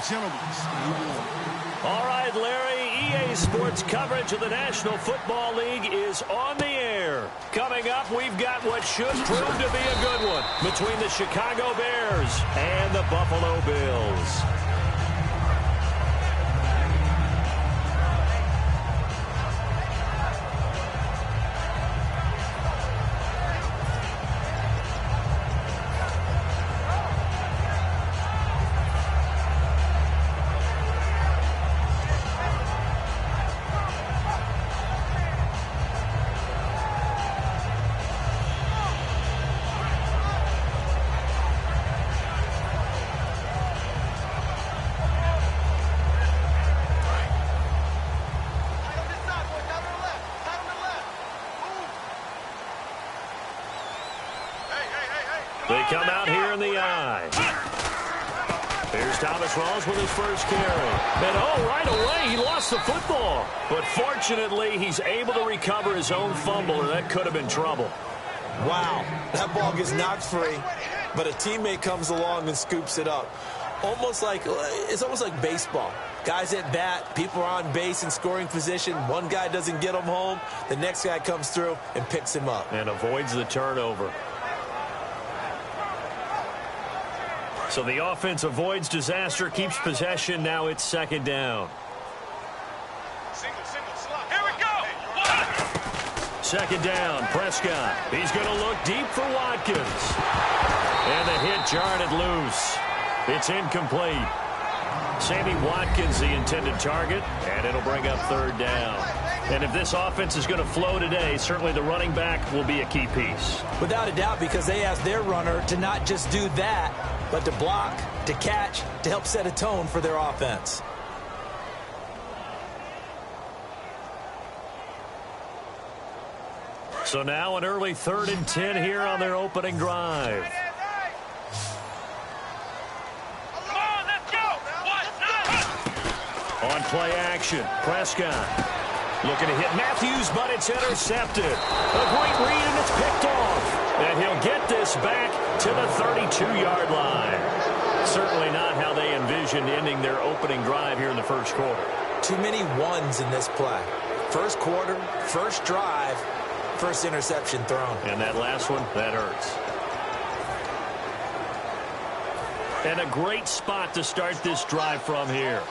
Gentlemen, all right, Larry, EA Sports coverage of the National Football League is on the air. Coming up, we've got what should prove to be a good one between the Chicago Bears and the Buffalo Bills. They come out here in the eye. Here's Thomas Rawls with his first carry. And right away, he lost the football. But fortunately, he's able to recover his own fumble, or that could have been trouble. Wow, that ball gets knocked free, but a teammate comes along and scoops it up. It's almost like baseball. Guys at bat, people are on base in scoring position. One guy doesn't get him home. The next guy comes through and picks him up. And avoids the turnover. So the offense avoids disaster, keeps possession. Now it's second down. Single, slot. Here we go. Second down, Prescott. He's going to look deep for Watkins. And the hit jarred it loose. It's incomplete. Sammy Watkins, the intended target, and it'll bring up third down. And if this offense is going to flow today, certainly the running back will be a key piece. Without a doubt, because they asked their runner to not just do that, but to block, to catch, to help set a tone for their offense. So now an early 3rd and 10 here on their opening drive. On play action, Prescott looking to hit Matthews, but it's intercepted. A great read, and it's picked off. And he'll get this back to the 32-yard line. Certainly not how they envisioned ending their opening drive here in the first quarter. Too many ones in this play. First quarter, first drive, first interception thrown. And that last one, that hurts. And a great spot to start this drive from here.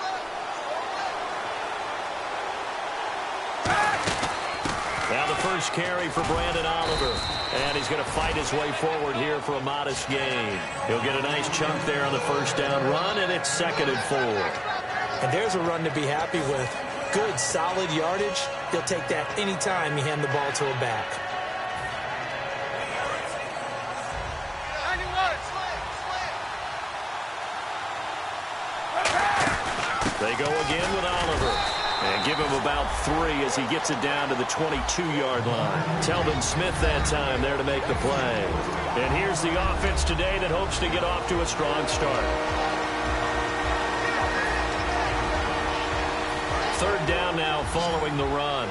Now the first carry for Brandon Oliver. And he's going to fight his way forward here for a modest gain. He'll get a nice chunk there on the first down run, and it's 2nd and 4. And there's a run to be happy with. Good, solid yardage. He'll take that anytime you hand the ball to a back. They go again with Oliver. And give him about 3 as he gets it down to the 22-yard line. Telvin Smith that time there to make the play. And here's the offense today that hopes to get off to a strong start. 3rd down now following the run.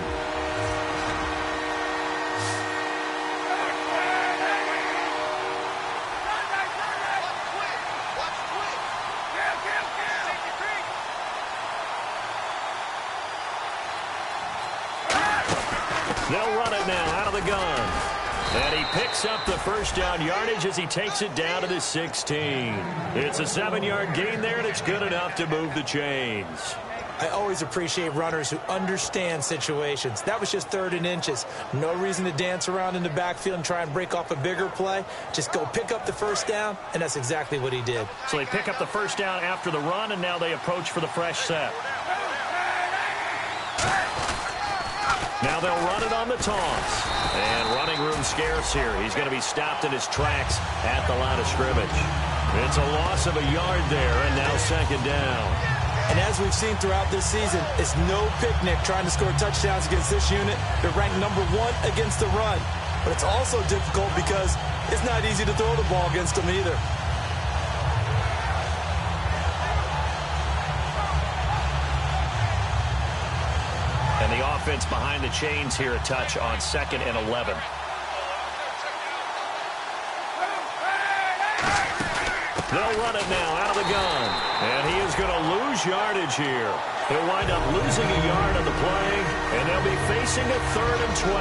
They'll run it now out of the gun. And he picks up the first down yardage as he takes it down to the 16. It's a 7-yard gain there, and it's good enough to move the chains. I always appreciate runners who understand situations. That was just 3rd and inches. No reason to dance around in the backfield and try and break off a bigger play. Just go pick up the first down, and that's exactly what he did. So they pick up the first down after the run, and now they approach for the fresh set. Now they'll run it on the toss. And running room scarce here. He's going to be stopped in his tracks at the line of scrimmage. It's a loss of a yard there, and now 2nd down. And as we've seen throughout this season, it's no picnic trying to score touchdowns against this unit. They're ranked number 1 against the run. But it's also difficult because it's not easy to throw the ball against them either. And the offense behind the chains here a touch on 2nd and 11. They'll run it now out of the gun. And he is going to lose yardage here. He'll wind up losing a yard on the play, and they'll be facing a 3rd and 12.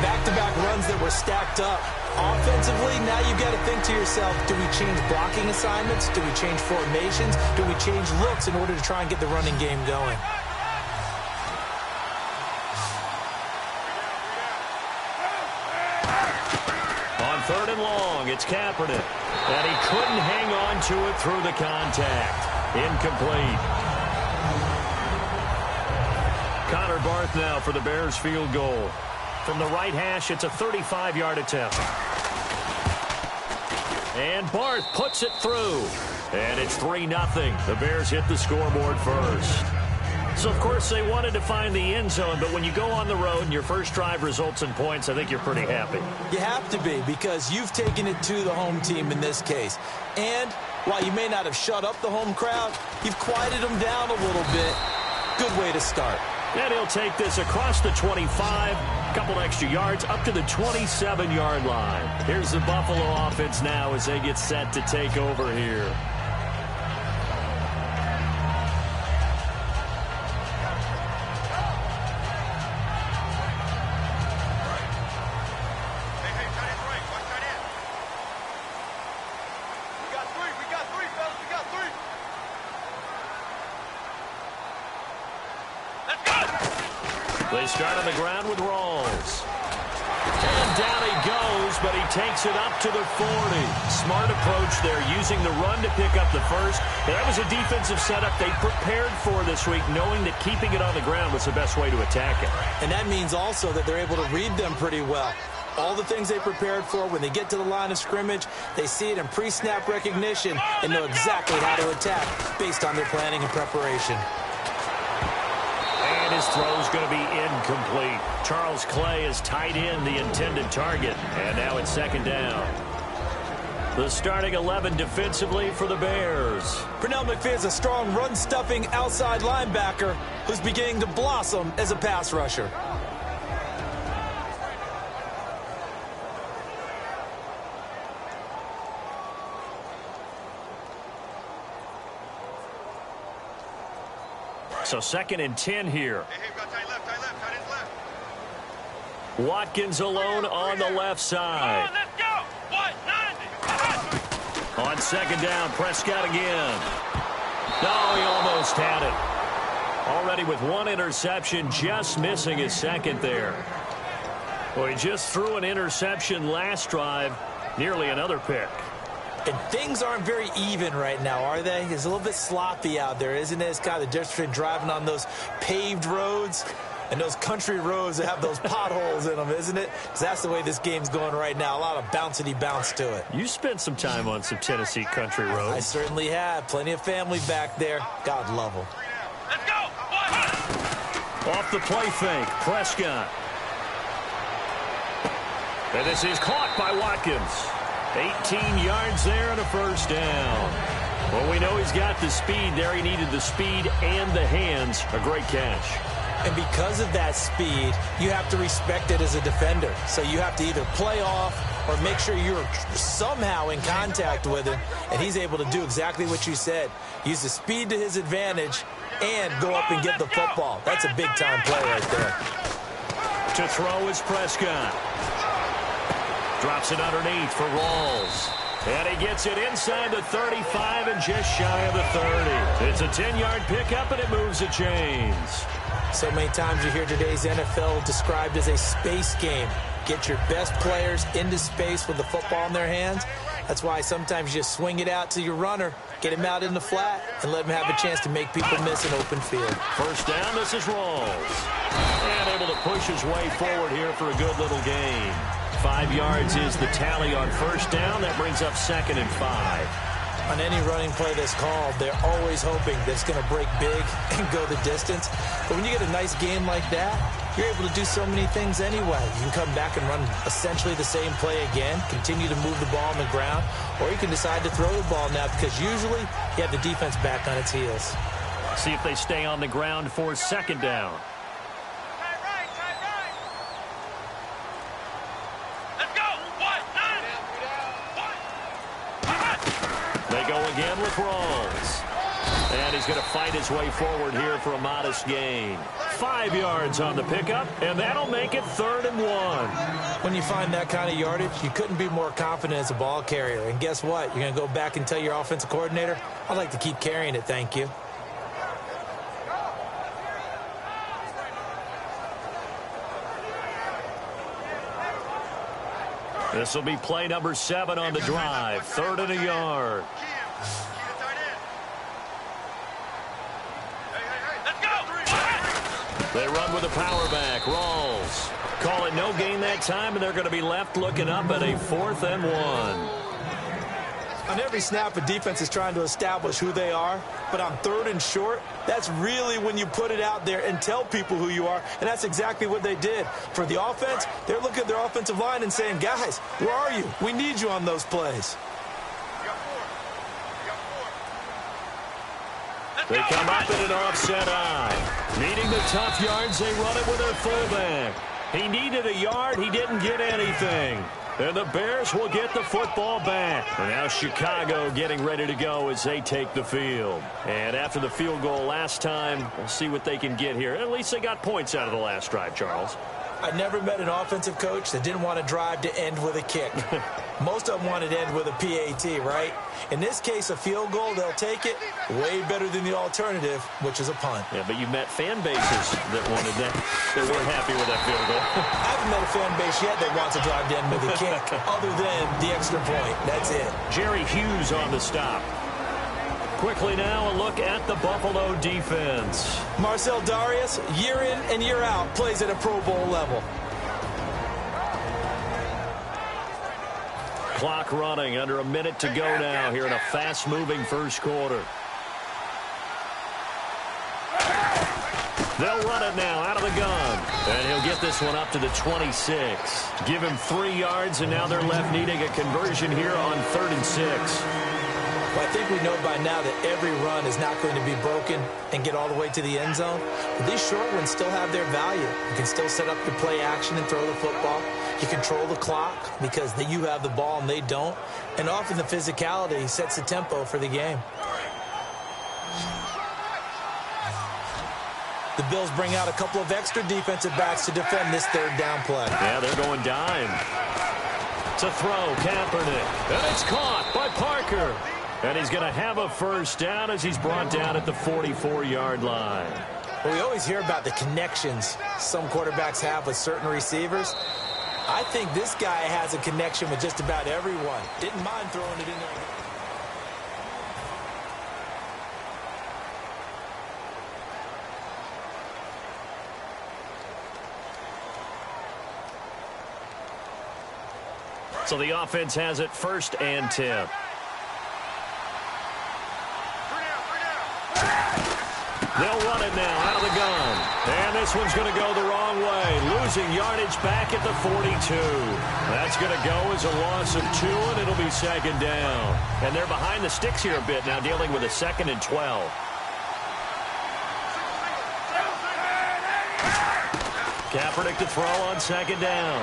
Back-to-back runs that were stacked up. Offensively, now you've got to think to yourself, do we change blocking assignments? Do we change formations? Do we change looks in order to try and get the running game going? On 3rd and long, it's Kaepernick. And he couldn't hang on to it through the contact. Incomplete. Connor Barth now for the Bears field goal. From the right hash, it's a 35-yard attempt. And Barth puts it through. And it's 3-0. The Bears hit the scoreboard first. So, of course, they wanted to find the end zone, but when you go on the road and your first drive results in points, I think you're pretty happy. You have to be, because you've taken it to the home team in this case. And while you may not have shut up the home crowd, you've quieted them down a little bit. Good way to start. And he'll take this across the 25, a couple extra yards, up to the 27-yard line. Here's the Buffalo offense now as they get set to take over here. They start on the ground with Rawls. And down he goes, but he takes it up to the 40. Smart approach there, using the run to pick up the first. And that was a defensive setup they prepared for this week, knowing that keeping it on the ground was the best way to attack it. And that means also that they're able to read them pretty well. All the things they prepared for, when they get to the line of scrimmage, they see it in pre-snap recognition and know exactly how to attack based on their planning and preparation. And his throw is going to be incomplete. Charles Clay is tied in the intended target. And now it's 2nd down. The starting 11 defensively for the Bears. Pernell McPhee is a strong run-stuffing outside linebacker who's beginning to blossom as a pass rusher. So 2nd and 10 here. Hey, got tight left, tight left. Watkins alone on the left side. Let's go. 190. On 2nd down, Prescott again. No, he almost had it. Already with 1 interception, just missing his 2nd there. Well, he just threw an interception last drive, nearly another pick. And things aren't very even right now, are they? It's a little bit sloppy out there, isn't it? It's kind of the difference between driving on those paved roads and those country roads that have those potholes in them, isn't it? Because that's the way this game's going right now. A lot of bounce to it. You spent some time on some Tennessee country roads. I certainly have. Plenty of family back there. God love them. Let's go. Off the play fake, Prescott. And this is caught by Watkins. 18 yards there and a 1st down. Well, we know he's got the speed there. He needed the speed and the hands. A great catch. And because of that speed, you have to respect it as a defender. So you have to either play off or make sure you're somehow in contact with him. And he's able to do exactly what you said. Use the speed to his advantage and go up and get the football. That's a big-time play right there. To throw is Prescott. Drops it underneath for Rawls. And he gets it inside the 35 and just shy of the 30. It's a 10-yard pickup, and it moves the chains. So many times you hear today's NFL described as a space game. Get your best players into space with the football in their hands. That's why sometimes you just swing it out to your runner, get him out in the flat, and let him have a chance to make people miss an open field. 1st down, this is Rawls. And able to push his way forward here for a good little gain. 5 yards is the tally on 1st down. That brings up 2nd and 5. On any running play that's called, they're always hoping that it's going to break big and go the distance. But when you get a nice game like that, you're able to do so many things anyway. You can come back and run essentially the same play again, continue to move the ball on the ground, or you can decide to throw the ball now because usually you have the defense back on its heels. See if they stay on the ground for 2nd down. with Rawls. And he's going to fight his way forward here for a modest gain. 5 yards on the pickup, and that'll make it 3rd and 1. When you find that kind of yardage, you couldn't be more confident as a ball carrier. And guess what? You're going to go back and tell your offensive coordinator, I'd like to keep carrying it, thank you. This will be play number 7 on the drive. 3rd and a yard. They run with a power back. Rawls. Call it no gain that time, and they're going to be left looking up at a 4th and 1. On every snap, a defense is trying to establish who they are, but on 3rd and short, that's really when you put it out there and tell people who you are, and that's exactly what they did. For the offense, they're looking at their offensive line and saying, guys, where are you? We need you on those plays. They come up in an offset eye. Needing the tough yards, they run it with their fullback. He needed a yard. He didn't get anything. And the Bears will get the football back. And now Chicago getting ready to go as they take the field. And after the field goal last time, we'll see what they can get here. At least they got points out of the last drive, Charles. I never met an offensive coach that didn't want to drive to end with a kick. Most of them wanted to end with a PAT, right? In this case, a field goal, they'll take it. Way better than the alternative, which is a punt. Yeah, but you've met fan bases that wanted that. They weren't happy with that field goal. I haven't met a fan base yet that wants to drive to end with a kick, other than the extra point. That's it. Jerry Hughes on the stop. Quickly now, a look at the Buffalo defense. Marcel Darius, year in and year out, plays at a Pro Bowl level. Clock running, under a minute to go now here in a fast-moving first quarter. They'll run it now out of the gun. And he'll get this one up to the 26. Give him 3 yards, and now they're left needing a conversion here on 3rd and 6. Well, I think we know by now that every run is not going to be broken and get all the way to the end zone. But these short ones still have their value. You can still set up your play action and throw the football. You control the clock because you have the ball and they don't. And often the physicality sets the tempo for the game. The Bills bring out a couple of extra defensive backs to defend this 3rd down play. Yeah, they're going dime. To throw, Kaepernick. And it's caught by Parker. And he's going to have a first down as he's brought down at the 44-yard line. Well, we always hear about the connections some quarterbacks have with certain receivers. I think this guy has a connection with just about everyone. Didn't mind throwing it in there. So the offense has it 1st and 10. They'll run it now out of the gun. And this one's going to go the wrong way. Losing yardage back at the 42. That's going to go as a loss of 2, and it'll be 2nd down. And they're behind the sticks here a bit now, dealing with a 2nd and 12. Kaepernick to throw on 2nd down.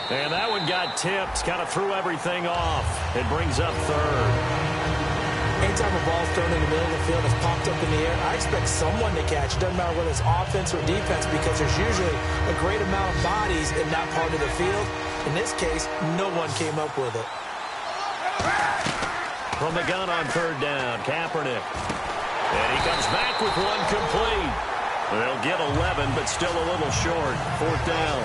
And that one got tipped, kind of threw everything off. It brings up 3rd. Anytime a ball's thrown in the middle of the field, it's popped up in the air, I expect someone to catch. It doesn't matter whether it's offense or defense because there's usually a great amount of bodies in that part of the field. In this case, no one came up with it. From the gun on 3rd down, Kaepernick. And he comes back with one complete. They'll get 11, but still a little short. 4th down.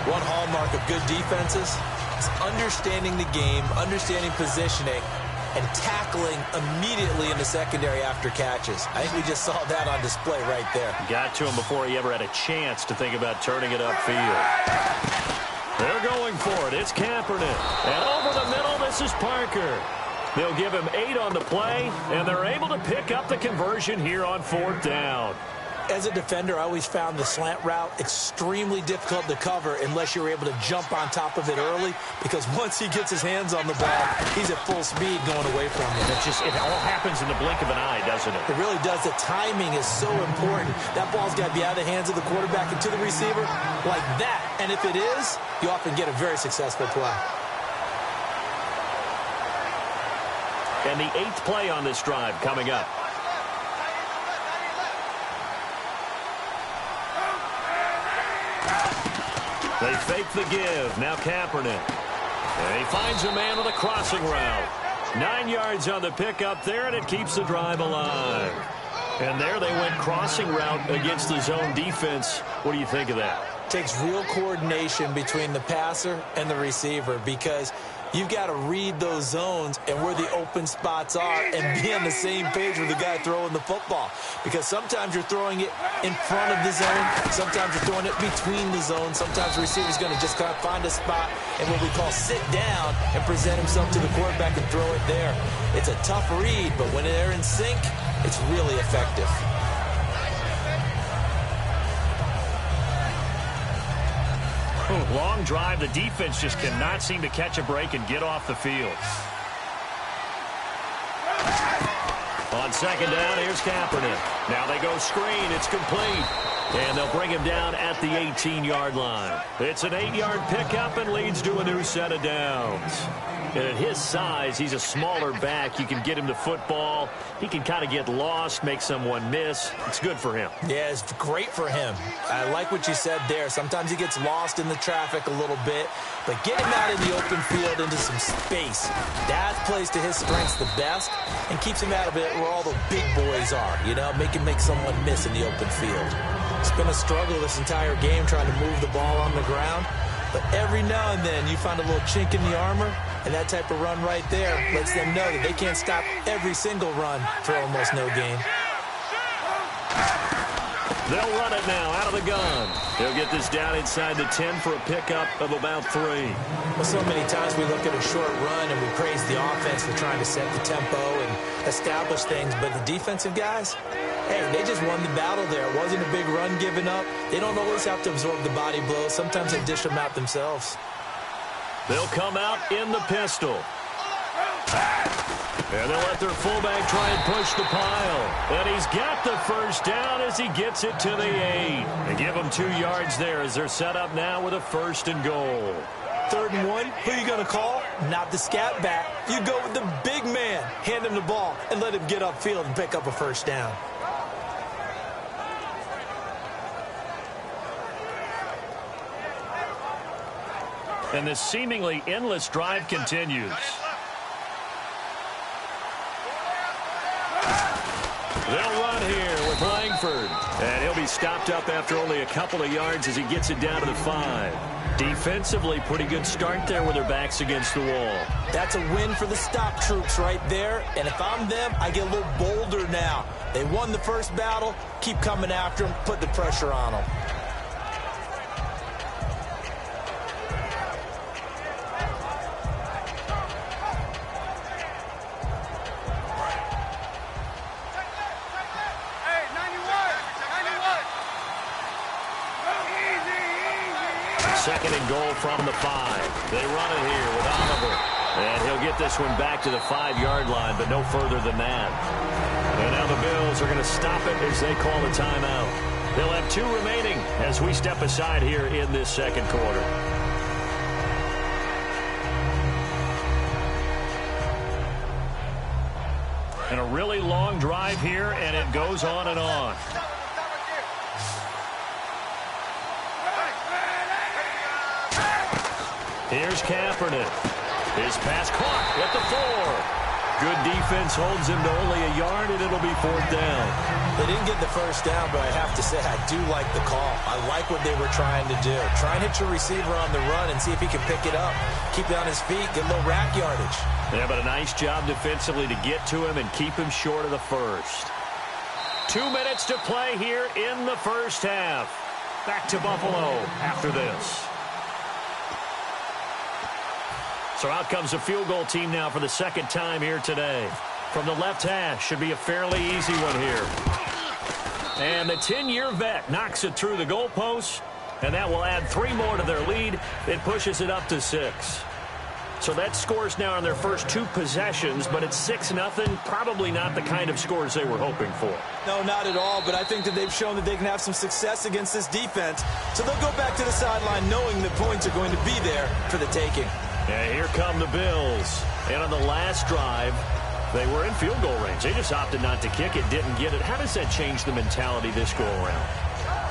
One hallmark of good defenses is understanding the game, understanding positioning, and tackling immediately in the secondary after catches. I think we just saw that on display right there. Got to him before he ever had a chance to think about turning it upfield. They're going for it. It's Kaepernick. And over the middle, this is Parker. They'll give him 8 on the play, and they're able to pick up the conversion here on 4th down. As a defender, I always found the slant route extremely difficult to cover unless you're able to jump on top of it early, because once he gets his hands on the ball, he's at full speed going away from you. It all happens in the blink of an eye, doesn't it? It really does. The timing is so important. That ball's got to be out of the hands of the quarterback and to the receiver like that. And if it is, you often get a very successful play. And the 8th play on this drive coming up. They fake the give. Now Kaepernick. And he finds a man with a crossing route. 9 yards on the pickup there, and it keeps the drive alive. And there they went crossing route against the zone defense. What do you think of that? Takes real coordination between the passer and the receiver, because you've got to read those zones and where the open spots are and be on the same page with the guy throwing the football. Because sometimes you're throwing it in front of the zone. Sometimes you're throwing it between the zones. Sometimes the receiver's going to just kind of find a spot and what we call sit down and present himself to the quarterback and throw it there. It's a tough read, but when they're in sync, it's really effective. Long drive. The defense just cannot seem to catch a break and get off the field. On second down, here's Kaepernick. Now they go screen. It's complete. And they'll bring him down at the 18-yard line. It's an 8-yard pickup and leads to a new set of downs. And at his size, he's a smaller back. You can get him the football. He can kind of get lost, make someone miss. It's good for him. Yeah, it's great for him. I like what you said there. Sometimes he gets lost in the traffic a little bit, but get him out in the open field into some space. That plays to his strengths the best and keeps him out of it where all the big boys are, you know, make someone miss in the open field. It's been a struggle this entire game trying to move the ball on the ground, but every now and then you find a little chink in the armor, and that type of run right there lets them know that they can't stop every single run for almost no gain. They'll run it now out of the gun. They'll get this down inside the 10 for a pickup of about 3. Well, so many times we look at a short run and we praise the offense for trying to set the tempo and establish things, but the defensive guys, hey, they just won the battle there. It wasn't a big run given up. They don't always have to absorb the body blows. Sometimes they dish them out themselves. They'll come out in the pistol. And they'll let their fullback try and push the pile. And he's got the first down as he gets it to the 8. They give him 2 yards there as they're set up now with a 1st and goal. 3rd and 1, who are you going to call? Not the scat back. You go with the big man. Hand him the ball and let him get upfield and pick up a 1st down. And this seemingly endless drive continues. They'll run here with Langford. And he'll be stopped up after only a couple of yards as he gets it down to the 5. Defensively, pretty good start there with their backs against the wall. That's a win for the stop troops right there. And if I'm them, I get a little bolder now. They won the first battle. Keep coming after them. Put the pressure on them. Second and goal from the 5. They run it here with Oliver. And he'll get this one back to the 5-yard line, but no further than that. And now the Bills are going to stop it as they call a timeout. They'll have 2 remaining as we step aside here in this second quarter. And a really long drive here, and it goes on and on. Here's Kaepernick. His pass caught at the 4. Good defense holds him to only a yard, and it'll be 4th down. They didn't get the first down, but I have to say I do like the call. I like what they were trying to do. Try and hit your receiver on the run and see if he can pick it up. Keep it on his feet, get a little rack yardage. Yeah, but a nice job defensively to get to him and keep him short of the first. 2 minutes to play here in the first half. Back to Buffalo after this. So out comes a field goal team now for the second time here today. From the left hash, should be a fairly easy one here. And the 10-year vet knocks it through the goalpost, and that will add 3 more to their lead. It pushes it up to 6. So that scores now on their first 2 possessions, but it's 6-0. Probably not the kind of scores they were hoping for. No, not at all, but I think that they've shown that they can have some success against this defense. So they'll go back to the sideline knowing the points are going to be there for the taking. Yeah, here come the Bills. And on the last drive, They were in field goal range. They just opted not to kick it, didn't get it. How does that change the mentality this go around?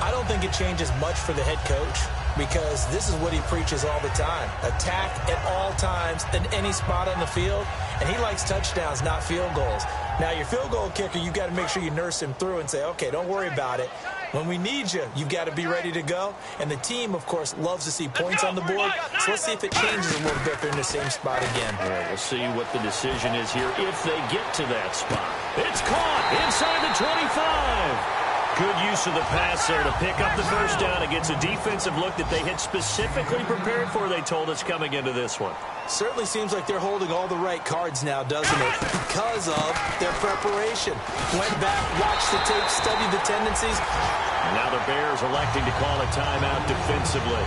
I don't think it changes much for the head coach because this is what he preaches all the time. Attack at all times in any spot on the field, and he likes touchdowns, not field goals. Now, your field goal kicker, you've got to make sure you nurse him through and say, okay, don't worry about it. When we need you, you've got to be ready to go. And the team, of course, loves to see points on the board. So let's see if it changes a little bit if they're in the same spot again. All right, we'll see what the decision is here if they get to that spot. It's caught inside the 25. Good use of the pass there to pick up the first down against a defensive look that they had specifically prepared for, they told us, coming into this one. Certainly seems like they're holding all the right cards now, doesn't it? Because of their preparation. Went back, watched the tape, studied the tendencies. And now the Bears electing to call a timeout defensively.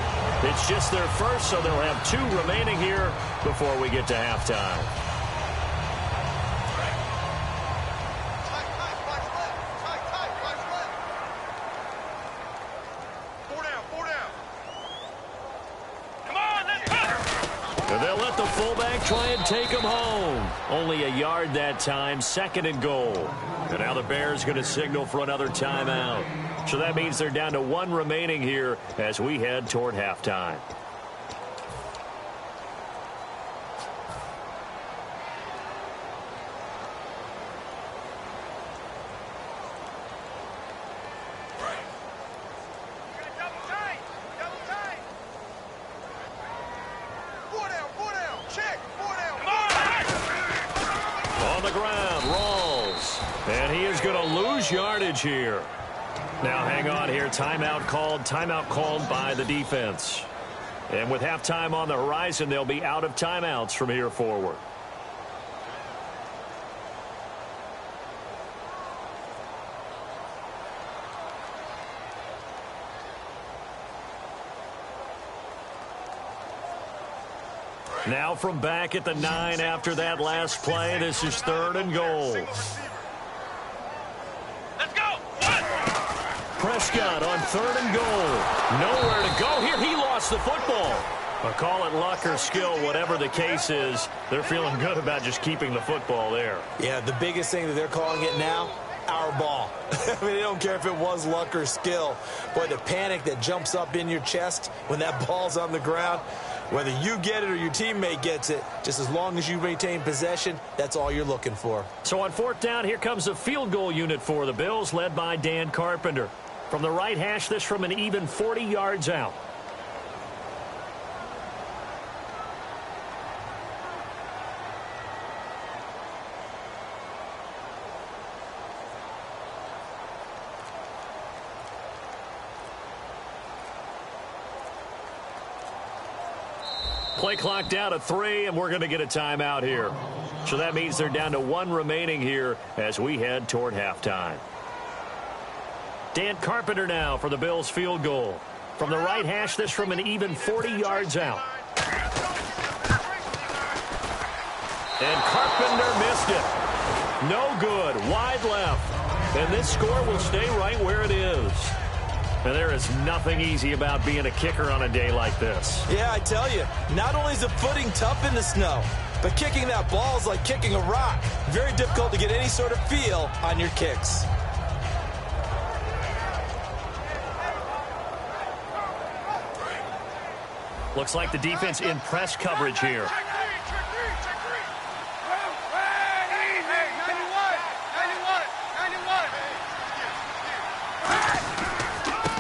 It's just their first, so they'll have 2 remaining here before we get to halftime. They'll let the fullback try and take him home. Only a yard that time, 2nd and goal. And now the Bears going to signal for another timeout. So that means they're down to 1 remaining here as we head toward halftime. Yardage here. Now hang on here. Timeout called by the defense. And with halftime on the horizon, they'll be out of timeouts from here forward. Now from back at the 9 after that last play, this is 3rd and goal. Prescott on 3rd and goal. Nowhere to go here. He lost the football. Or call it luck or skill, whatever the case is. They're feeling good about just keeping the football there. Yeah, the biggest thing that they're calling it now, our ball. I mean, they don't care if it was luck or skill. Boy, the panic that jumps up in your chest when that ball's on the ground, whether you get it or your teammate gets it, just as long as you maintain possession, that's all you're looking for. So on 4th down, here comes a field goal unit for the Bills, led by Dan Carpenter. From the right hash, this from an even 40 yards out. Play clock down to 3, and we're going to get a timeout here. So that means they're down to 1 remaining here as we head toward halftime. Dan Carpenter now for the Bills field goal. From the right hash, this from an even 40 yards out. And Carpenter missed it. No good. Wide left. And this score will stay right where it is. And there is nothing easy about being a kicker on a day like this. Yeah, I tell you, not only is the footing tough in the snow, but kicking that ball is like kicking a rock. Very difficult to get any sort of feel on your kicks. Looks like the defense in press coverage here.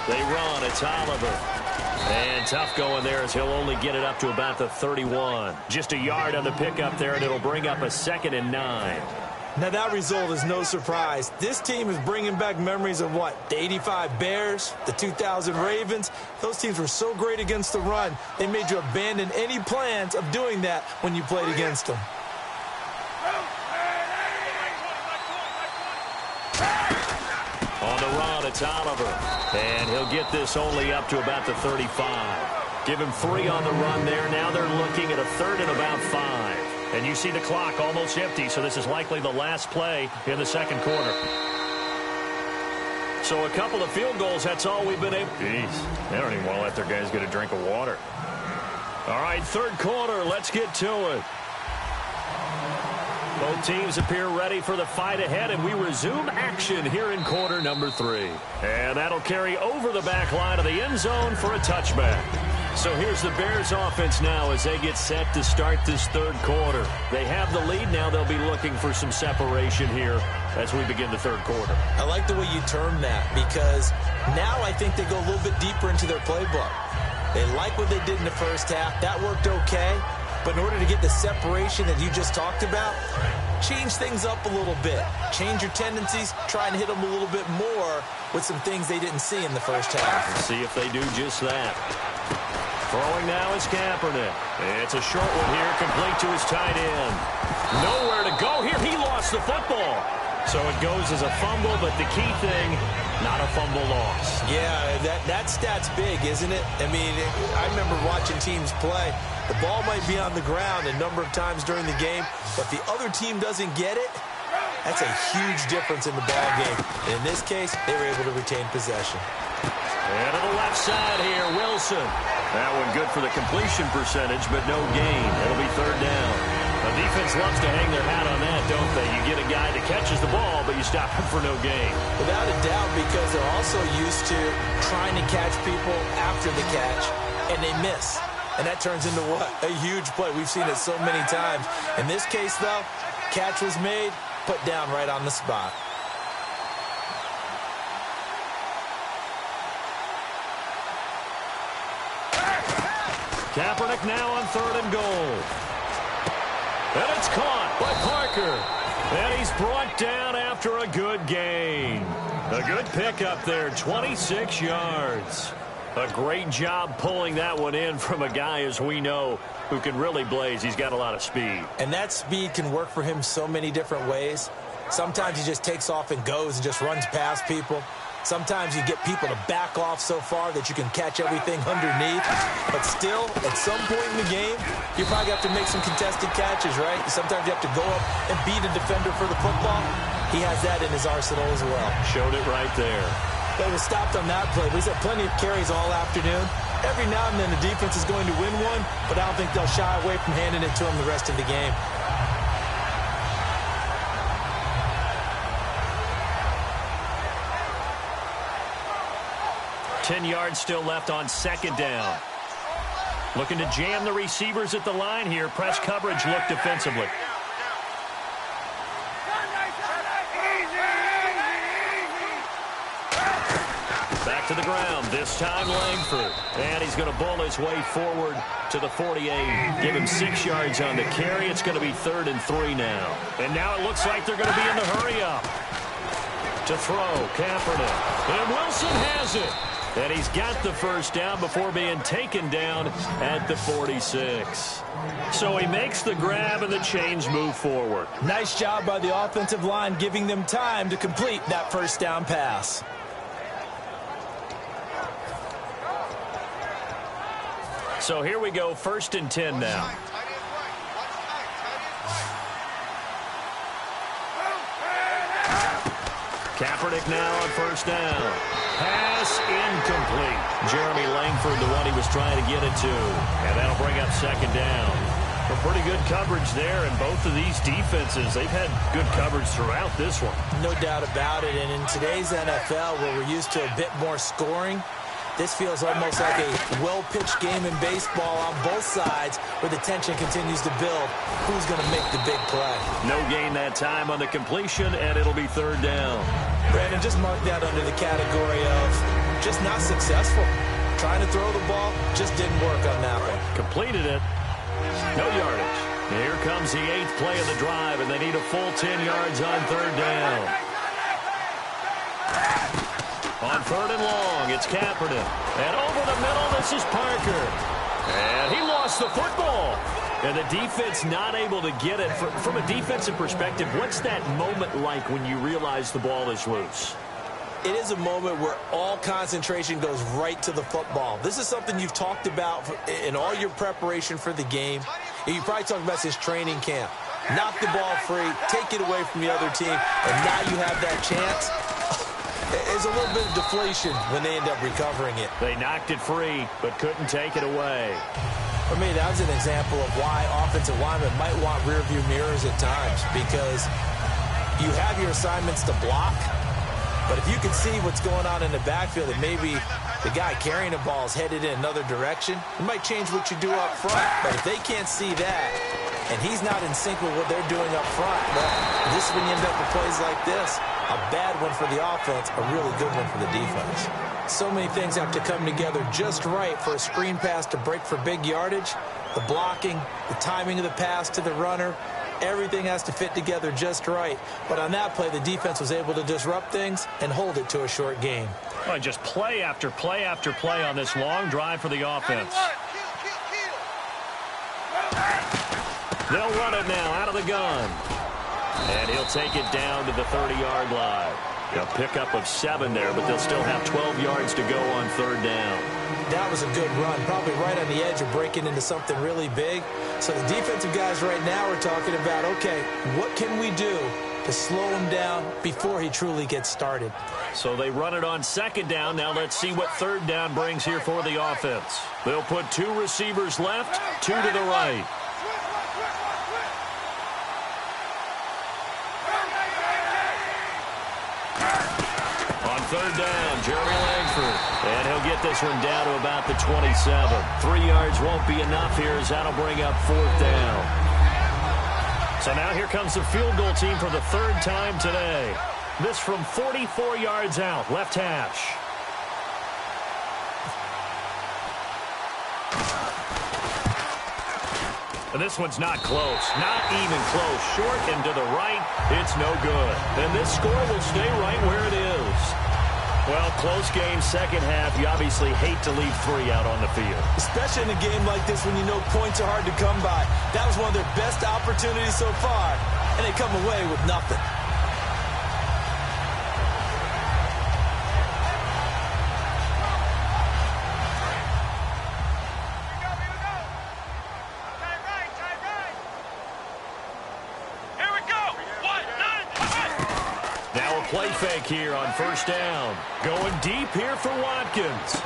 They run. It's Oliver. And tough going there as he'll only get it up to about the 31. Just a yard on the pickup there, and it'll bring up a 2nd and 9. Now, that result is no surprise. This team is bringing back memories of what? The 85 Bears, the 2000 Ravens. Those teams were so great against the run, they made you abandon any plans of doing that when you played against them. On the run, it's Oliver. And he'll get this only up to about the 35. Give him 3 on the run there. Now they're looking at a 3rd and about 5. And you see the clock almost empty, so this is likely the last play in the 2nd quarter. So a couple of field goals, that's all we've been able. Jeez, they don't even want to let their guys get a drink of water. All right, 3rd quarter, let's get to it. Both teams appear ready for the fight ahead, and we resume action here in quarter number 3. And that'll carry over the back line of the end zone for a touchback. So here's the Bears offense now as they get set to start this third quarter. They have the lead now. They'll be looking for some separation here as we begin the third quarter. I like the way you term that because now I think they go a little bit deeper into their playbook. They like what they did in the first half. That worked okay. But in order to get the separation that you just talked about, change things up a little bit. Change your tendencies. Try and hit them a little bit more with some things they didn't see in the first half. Let's see if they do just that. Throwing now is Kaepernick. It's a short one here, complete to his tight end. Nowhere to go here. He lost the football. So it goes as a fumble, but the key thing, not a fumble loss. Yeah, that stat's big, isn't it? I mean, I remember watching teams play. The ball might be on the ground a number of times during the game, but if the other team doesn't get it, that's a huge difference in the ball game. And in this case, they were able to retain possession. And to the left side here, Wilson. That one good for the completion percentage, but no gain. It'll be third down. The defense loves to hang their hat on that, don't they? You get a guy that catches the ball, but you stop him for no gain. Without a doubt, because they're also used to trying to catch people after the catch, and they miss. And that turns into what? A huge play. We've seen it so many times. In this case, though, catch was made, put down right on the spot. Kaepernick now on 3rd and goal. And it's caught by Parker. And he's brought down after a good gain. A good pickup there, 26 yards. A great job pulling that one in from a guy, as we know, who can really blaze. He's got a lot of speed. And that speed can work for him so many different ways. Sometimes he just takes off and goes and just runs past people. Sometimes you get people to back off so far that you can catch everything underneath. But still, at some point in the game, you probably have to make some contested catches, right? Sometimes you have to go up and beat a defender for the football. He has that in his arsenal as well. Showed it right there. But he was stopped on that play. He's had plenty of carries all afternoon. Every now and then the defense is going to win one, but I don't think they'll shy away from handing it to him the rest of the game. $10 yards still left on 2nd down. Looking to jam the receivers at the line here. Press coverage look defensively. Back to the ground. This time Langford. And he's going to bowl his way forward to the 48. Give him 6 yards on the carry. It's going to be 3rd and 3 now. And now it looks like they're going to be in the hurry up. To throw, Kaepernick. And Wilson has it. And he's got the first down before being taken down at the 46. So he makes the grab and the chains move forward. Nice job by the offensive line giving them time to complete that first down pass. So here we go, 1st and 10 now. Kaepernick now on 1st down. Pass incomplete. Jeremy Langford, the one he was trying to get it to. And that'll bring up 2nd down. A pretty good coverage there, and both of these defenses, they've had good coverage throughout this one. No doubt about it, and in today's NFL, where we're used to a bit more scoring, this feels almost like a well-pitched game in baseball on both sides where the tension continues to build. Who's going to make the big play? No gain that time on the completion, and it'll be 3rd down. Brandon, just mark that under the category of just not successful. Trying to throw the ball, just didn't work on that one. Completed it. No yardage. Here comes the 8th play of the drive, and they need a full 10 yards on 3rd down. On 3rd and long, it's Kaepernick. And over the middle, this is Parker. And he lost the football. And the defense not able to get it. From a defensive perspective, what's that moment like when you realize the ball is loose? It is a moment where all concentration goes right to the football. This is something you've talked about in all your preparation for the game. And you probably talked about this training camp. Knock the ball free, take it away from the other team, and now you have that chance. There's a little bit of deflation when they end up recovering it. They knocked it free, but couldn't take it away. For me, that was an example of why offensive linemen might want rearview mirrors at times, because you have your assignments to block, but if you can see what's going on in the backfield and maybe the guy carrying the ball is headed in another direction, it might change what you do up front. But if they can't see that and he's not in sync with what they're doing up front, well, this is when you end up with plays like this. A bad one for the offense, a really good one for the defense. So many things have to come together just right for a screen pass to break for big yardage. The blocking, the timing of the pass to the runner, everything has to fit together just right. But on that play, the defense was able to disrupt things and hold it to a short game. Well, just play after play after play on this long drive for the offense. They'll run it now out of the gun. And he'll take it down to the 30-yard line. A pickup of 7 there, but they'll still have 12 yards to go on third down. That was a good run, probably right on the edge of breaking into something really big. So the defensive guys right now are talking about, okay, what can we do to slow him down before he truly gets started? So they run it on second down. Now let's see what third down brings here for the offense. They'll put 2 receivers left, 2 to the right. Third down, Jeremy Langford. And he'll get this one down to about the 27. 3 yards won't be enough here as that'll bring up fourth down. So now here comes the field goal team for the 3rd time today. This from 44 yards out, left hash. And this one's not close, not even close. Short and to the right, it's no good. And this score will stay right where it is. Well, close game, second half. You obviously hate to leave 3 out on the field. Especially in a game like this when you know points are hard to come by. That was one of their best opportunities so far, and they come away with nothing. Play fake here on first down. Going deep here for Watkins.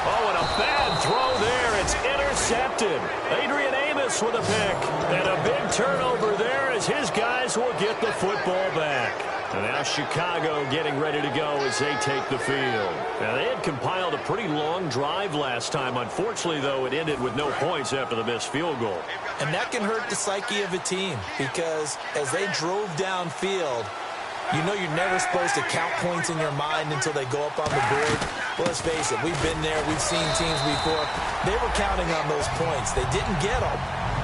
Oh, and a bad throw there. It's intercepted. Adrian Amos with a pick. And a big turnover there as his guys will get the football back. And now Chicago getting ready to go as they take the field. Now, they had compiled a pretty long drive last time. Unfortunately, though, it ended with no points after the missed field goal. And that can hurt the psyche of a team because as they drove downfield, you know you're never supposed to count points in your mind until they go up on the board. Well, let's face it, we've been there. We've seen teams before. They were counting on those points. They didn't get them.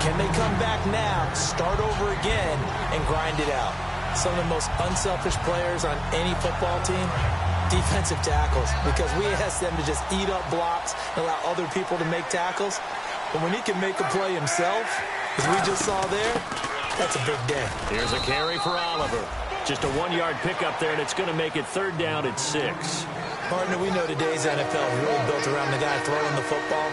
Can they come back now, start over again, and grind it out? Some of the most unselfish players on any football team, defensive tackles, because we ask them to just eat up blocks and allow other people to make tackles. But when he can make a play himself, as we just saw there, that's a big day. Here's a carry for Oliver. Just a 1-yard pickup there, and it's going to make it third down at 6. Partner, we know today's NFL is really built around the guy throwing the football.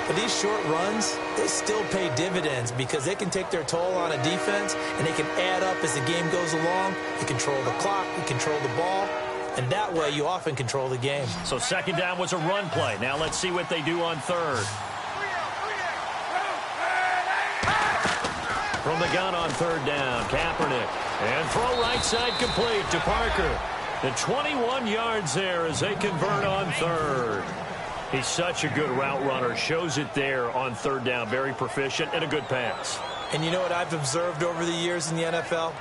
But these short runs, they still pay dividends because they can take their toll on a defense, and they can add up as the game goes along. You control the clock, you control the ball, and that way you often control the game. So second down was a run play. Now let's see what they do on third. From the gun on third down, Kaepernick. And throw right side complete to Parker. The 21 yards there as they convert on third. He's such a good route runner. Shows it there on third down. Very proficient and a good pass. And you know what I've observed over the years in the NFL?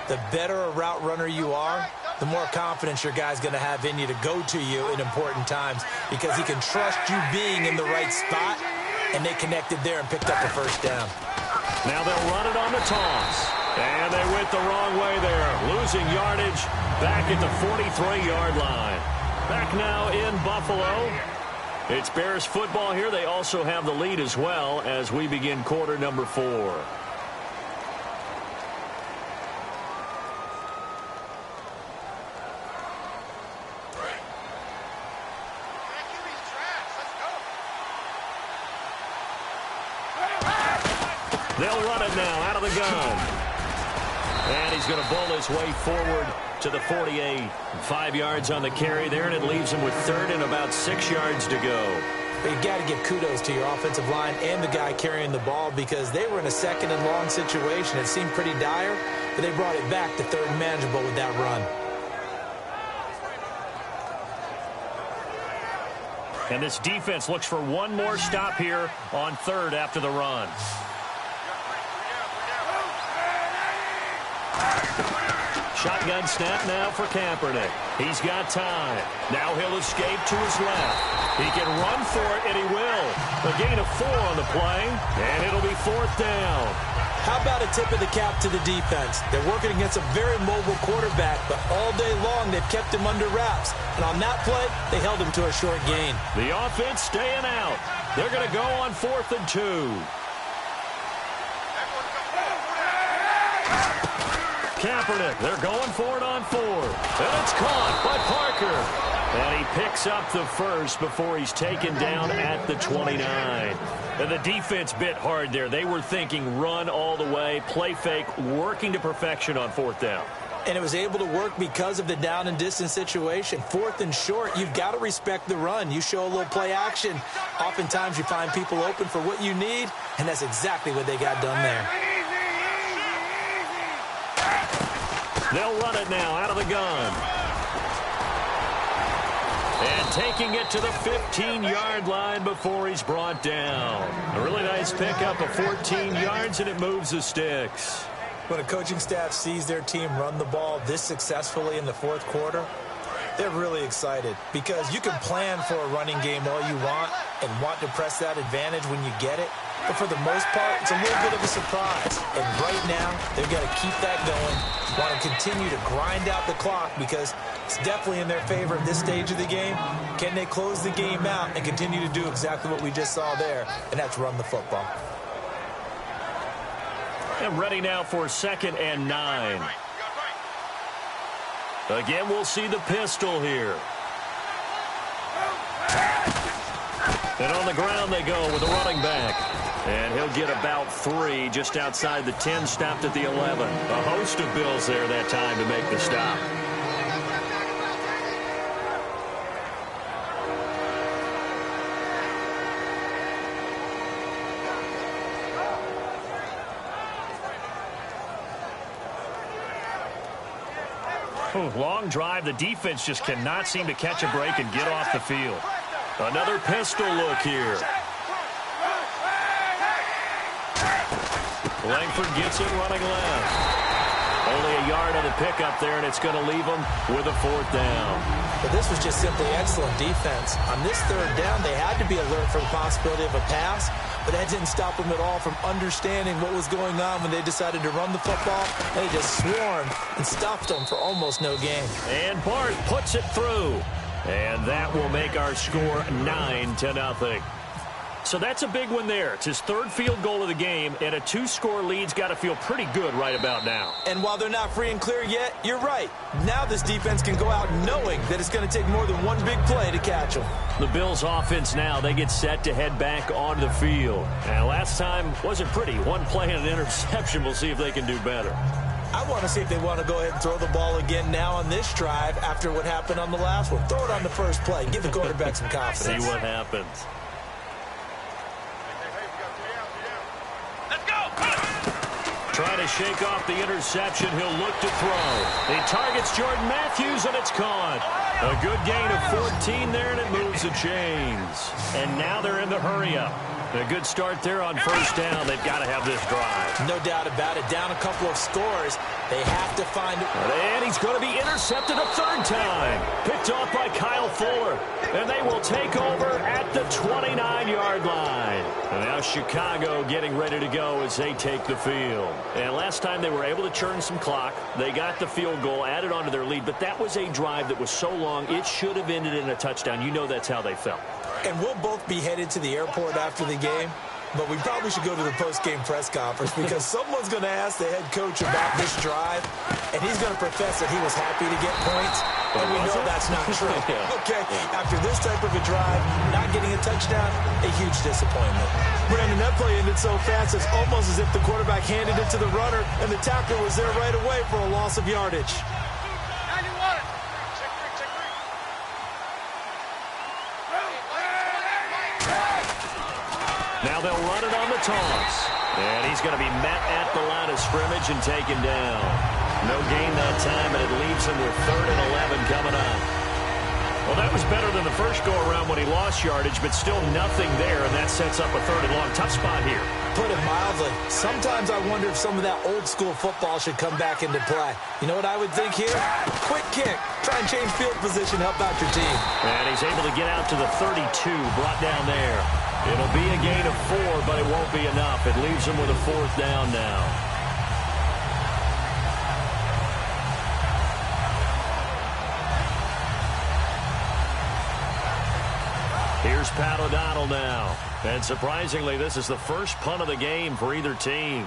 The better a route runner you are, the more confidence your guy's going to have in you to go to you in important times because he can trust you being in the right spot, and they connected there and picked up a first down. Now they'll run it on the toss. And they went the wrong way there. Losing yardage back at the 43-yard line. Back now in Buffalo. It's Bears football here. They also have the lead as well as we begin quarter number 4. They'll run it now out of the gun. And he's going to bowl his way forward to the 48. 5 yards on the carry there, and it leaves him with third and about 6 yards to go. But you got to give kudos to your offensive line and the guy carrying the ball because they were in a second and long situation. It seemed pretty dire, but they brought it back to third and manageable with that run. And this defense looks for one more stop here on third after the run. Shotgun snap now for Kaepernick. He's got time. Now he'll escape to his left. He can run for it, and he will. A gain of 4 on the play, and it'll be 4th down. How about a tip of the cap to the defense? They're working against a very mobile quarterback, but all day long they've kept him under wraps. And on that play, they held him to a short gain. The offense staying out. They're going to go on 4th and 2. Kaepernick, they're going for it on 4th. And it's caught by Parker. And he picks up the first before he's taken down at the 29. And the defense bit hard there. They were thinking run all the way, play fake, working to perfection on 4th down. And it was able to work because of the down and distance situation. 4th and short, you've got to respect the run. You show a little play action. Oftentimes you find people open for what you need, and that's exactly what they got done there. They'll run it now out of the gun. And taking it to the 15-yard line before he's brought down. A really nice pickup of 14 yards, and it moves the sticks. When a coaching staff sees their team run the ball this successfully in the 4th quarter, they're really excited because you can plan for a running game all you want and want to press that advantage when you get it. But for the most part, it's a little bit of a surprise. And right now, they've got to keep that going, want to continue to grind out the clock because it's definitely in their favor at this stage of the game. Can they close the game out and continue to do exactly what we just saw there, and that's run the football. And ready now for 2nd and 9. Again, we'll see the pistol here. And on the ground they go with a running back. And he'll get about 3 just outside the 10, stopped at the 11. A host of Bills there that time to make the stop. Long drive. The defense just cannot seem to catch a break and get off the field. Another pistol look here. Langford gets it running left. Only a yard on the pickup there, and it's going to leave them with a 4th down. But this was just simply excellent defense. On this 3rd down, they had to be alert for the possibility of a pass, but that didn't stop them at all from understanding what was going on when they decided to run the football. They just swarmed and stuffed them for almost no gain. And Bart puts it through. And that will make our score 9-0. So that's a big one there. It's his 3rd field goal of the game, and a 2-score lead's got to feel pretty good right about now. And while they're not free and clear yet, you're right. Now this defense can go out knowing that it's going to take more than one big play to catch them. The Bills offense now, they get set to head back onto the field. And last time wasn't pretty. One play and an interception. We'll see if they can do better. I want to see if they want to go ahead and throw the ball again now on this drive after what happened on the last one. Throw it on the first play. Give the quarterback some confidence. See what happens. Trying to shake off the interception. He'll look to throw. He targets Jordan Matthews, and it's caught. A good gain of 14 there, and it moves the chains. And now they're in the hurry-up. A good start there on 1st down. They've got to have this drive. No doubt about it. Down a couple of scores. They have to find it. And he's going to be intercepted a 3rd time. Picked off by Kyle Fuller. And they will take over at the 29-yard line. And now Chicago getting ready to go as they take the field. And last time they were able to churn some clock. They got the field goal, added on to their lead. But that was a drive that was so long, it should have ended in a touchdown. You know that's how they felt. And we'll both be headed to the airport after the game, but we probably should go to the post-game press conference because someone's going to ask the head coach about this drive, and he's going to profess that he was happy to get points, and we know that's not true. Okay, after this type of a drive, not getting a touchdown, a huge disappointment. Brandon, that play ended so fast, it's almost as if the quarterback handed it to the runner, and the tackler was there right away for a loss of yardage. Now they'll run it on the toss. And he's going to be met at the line of scrimmage and taken down. No gain that time, and it leaves him with 3rd and 11 coming up. Well, that was better than the first go-around when he lost yardage, but still nothing there, and that sets up a 3rd and long. Tough spot here. Put it mildly. Sometimes I wonder if some of that old-school football should come back into play. You know what I would think here? Quick kick. Try and change field position, help out your team. And he's able to get out to the 32, brought down there. It'll be a gain of 4, but it won't be enough. It leaves him with a 4th down now. Here's Pat O'Donnell now. And surprisingly, this is the first punt of the game for either team.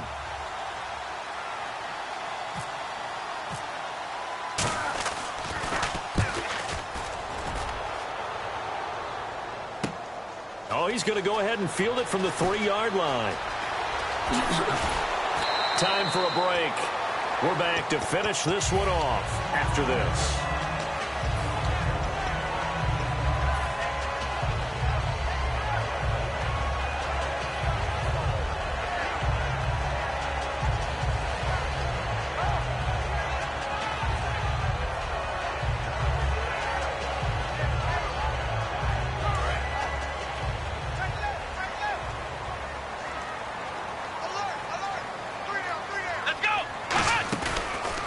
Oh, he's going to go ahead and field it from the 3-yard line. Time for a break. We're back to finish this one off after this.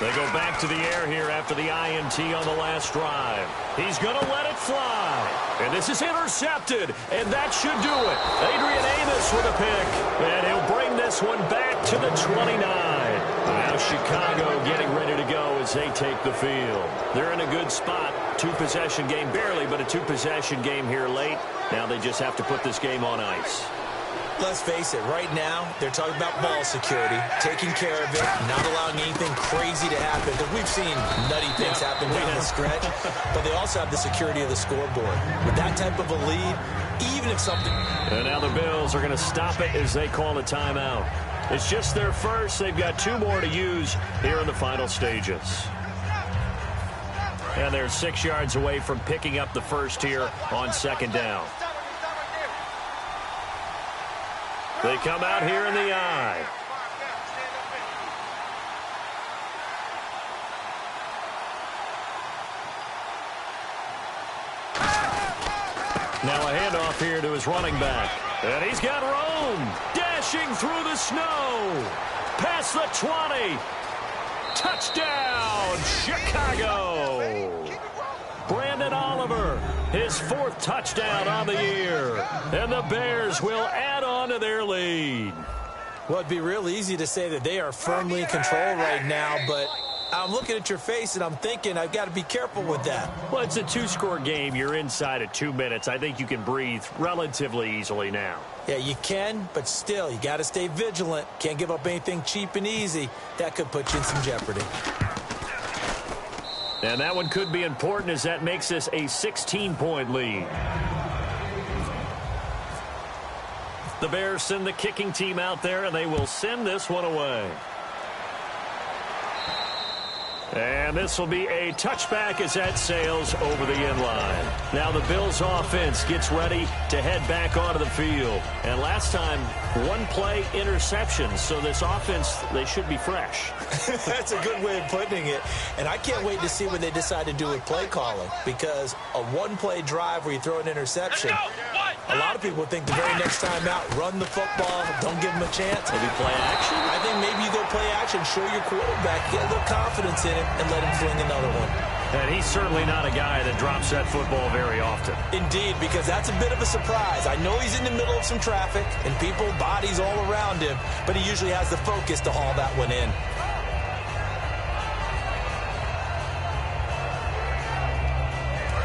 They go back to the air here after the INT on the last drive. He's going to let it fly. And this is intercepted. And that should do it. Adrian Amos with a pick. And he'll bring this one back to the 29. Now Chicago getting ready to go as they take the field. They're in a good spot. 2-possession game, barely, but a 2-possession game here late. Now they just have to put this game on ice. Let's face it, right now, they're talking about ball security, taking care of it, not allowing anything crazy to happen, because we've seen nutty things happen down the stretch, but they also have the security of the scoreboard. With that type of a lead, even if something... And now the Bills are going to stop it as they call a timeout. It's just their first. They've got 2 more to use here in the final stages. And they're 6 yards away from picking up the first here on 2nd down. They come out here in the eye. Now a handoff here to his running back. And he's got Rome dashing through the snow. Past the 20. Touchdown, Chicago. Brandon Oliver, his 4th touchdown on the year. And the Bears will add on to their lead. Well, it'd be real easy to say that they are firmly in control right now, but I'm looking at your face and I'm thinking I've got to be careful with that. Well, it's a 2-score game. You're inside of 2 minutes. I think you can breathe relatively easily now. Yeah, you can, but still, you got to stay vigilant. Can't give up anything cheap and easy. That could put you in some jeopardy. And that one could be important as that makes this a 16-point lead. The Bears send the kicking team out there, and they will send this one away. And this will be a touchback as that sails over the end line. Now the Bills offense gets ready to head back onto the field. And last time, 1 play interception. So this offense, they should be fresh. That's a good way of putting it. And I can't wait to see what they decide to do with play calling. Because a 1-play drive where you throw an interception, a lot of people think the very next time out, run the football, don't give them a chance. Maybe play action? I think maybe you go play action, show your quarterback, get a little confidence in it, and let him fling another one. And he's certainly not a guy that drops that football very often. Indeed, because that's a bit of a surprise. I know he's in the middle of some traffic and people, bodies all around him, but he usually has the focus to haul that one in.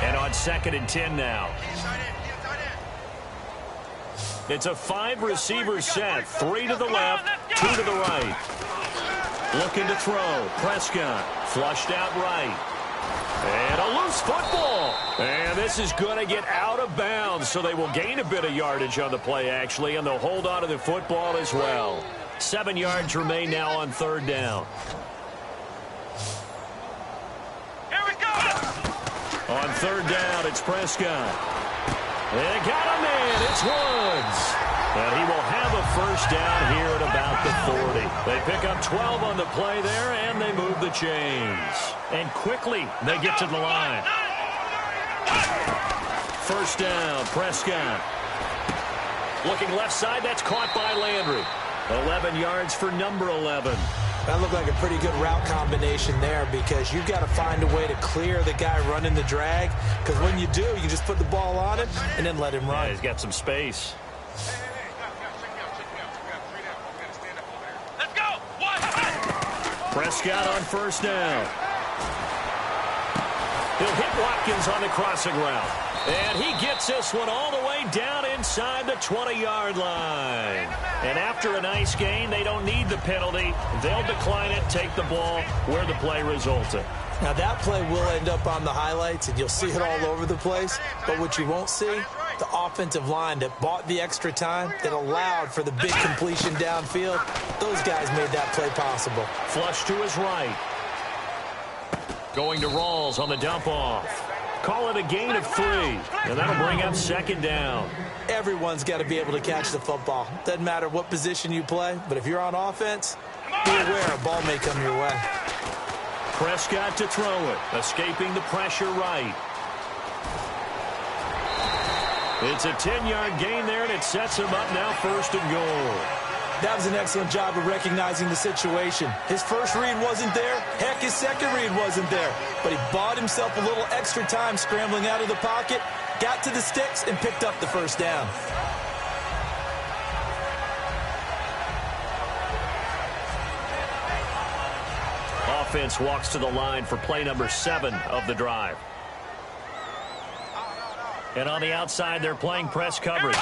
And on 2nd and 10 now. It's a 5-receiver set. 3 to the left, 2 to the right. Looking to throw. Prescott flushed out right. And a loose football. And this is going to get out of bounds, so they will gain a bit of yardage on the play, actually, and they'll hold on to the football as well. 7 yards remain now on 3rd down. Here we go! On 3rd down, it's Prescott. And got him in. It's Woods. And he will have a first down here at about the 40. They pick up 12 on the play there, and they move the chains. And quickly, they get to the line. First down, Prescott. Looking left side, that's caught by Landry. 11 yards for number 11. That looked like a pretty good route combination there because you've got to find a way to clear the guy running the drag, because when you do, you can just put the ball on him and then let him run. Yeah, he's got some space. Let's go. Prescott on first down. He'll hit Watkins on the crossing route. And he gets this one all the way down inside the 20-yard line. And after a nice gain, they don't need the penalty. They'll decline it, take the ball where the play resulted. Now, that play will end up on the highlights, and you'll see it all over the place. But what you won't see, the offensive line that bought the extra time, that allowed for the big completion downfield, those guys made that play possible. Flush to his right. Going to Rawls on the dump-off. Call it a gain of 3, and that'll bring up second down. Everyone's got to be able to catch the football. Doesn't matter what position you play, but if you're on offense, be aware a ball may come your way. Prescott to throw it, escaping the pressure right. It's a 10-yard gain there, and it sets him up now first and goal. That was an excellent job of recognizing the situation. His first read wasn't there. Heck, his second read wasn't there. But he bought himself a little extra time scrambling out of the pocket, got to the sticks, and picked up the first down. Offense walks to the line for play number 7 of the drive. And on the outside, they're playing press coverage.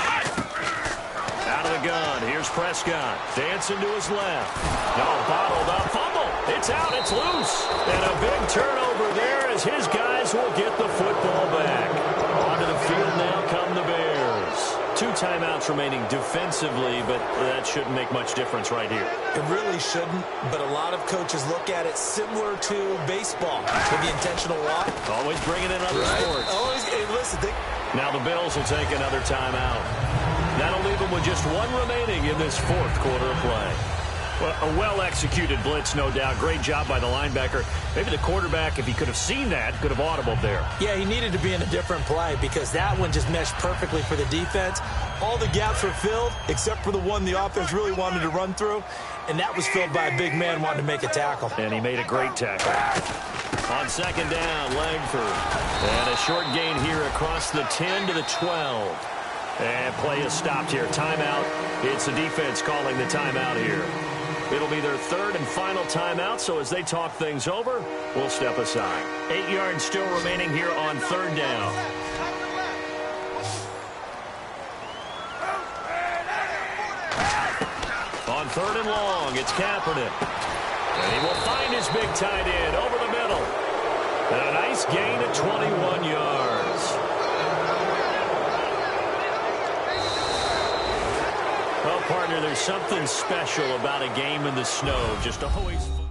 Out of the gun, here's Prescott, dancing to his left. No, bottled up, fumble. It's out, it's loose. And a big turnover there as his guys will get the football back. Onto the field now come the Bears. 2 timeouts remaining defensively, but that shouldn't make much difference right here. It really shouldn't, but a lot of coaches look at it similar to baseball with the intentional walk. Always bringing in other sports. Always, hey, listen, now the Bills will take another timeout. That'll leave them with just 1 remaining in this 4th quarter of play. Well, a well-executed blitz, no doubt. Great job by the linebacker. Maybe the quarterback, if he could have seen that, could have audibled there. Yeah, he needed to be in a different play because that one just meshed perfectly for the defense. All the gaps were filled except for the one the offense really wanted to run through, and that was filled by a big man wanting to make a tackle. And he made a great tackle. On second down, Langford. And a short gain here across the 10 to the 12. And play is stopped here. Timeout. It's the defense calling the timeout here. It'll be their 3rd and final timeout, so as they talk things over, we'll step aside. 8 yards still remaining here on 3rd down. On 3rd and long, it's Kaepernick. And he will find his big tight end over the middle. And a nice gain of 21 yards. Well, partner, there's something special about a game in the snow. Just always fun.